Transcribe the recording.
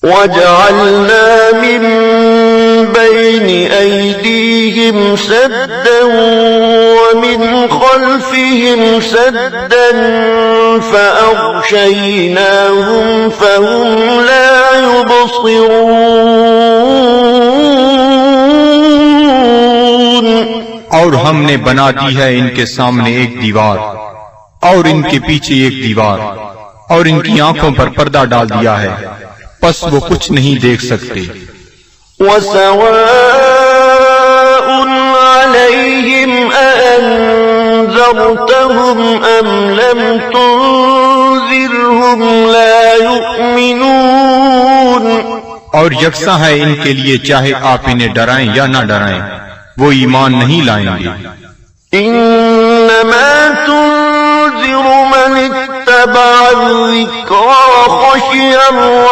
وَجَعَلْنَا مِن بَيْنِ أَيْدِيهِمْ سَدًّا وَمِنْ خَلْفِهِمْ سَدًّا فَأَغْشَيْنَاهُمْ فَهُمْ لَا يُبْصِرُونَ۔ اور ہم نے بنا دی ہے ان کے سامنے ایک دیوار اور ان کے پیچھے ایک دیوار، اور ان کی آنکھوں پر پردہ ڈال دیا ہے، پس وہ کچھ نہیں دیکھ سکتے۔ وَسَوَاءٌ عَلَيْهِمْ أَأَنذَرْتَهُمْ أَمْ لَمْ تُنذِرْهُمْ لَا يُؤْمِنُونَ۔ اور یکساں ہے ان کے لیے، چاہے آپ انہیں ڈرائیں یا نہ ڈرائیں، وہ ایمان نہیں لائیں گے۔ إِنَّمَا تُنذِرُ مَنِ اتَّبَعَ الذِّكْرَ وَخَشِيَ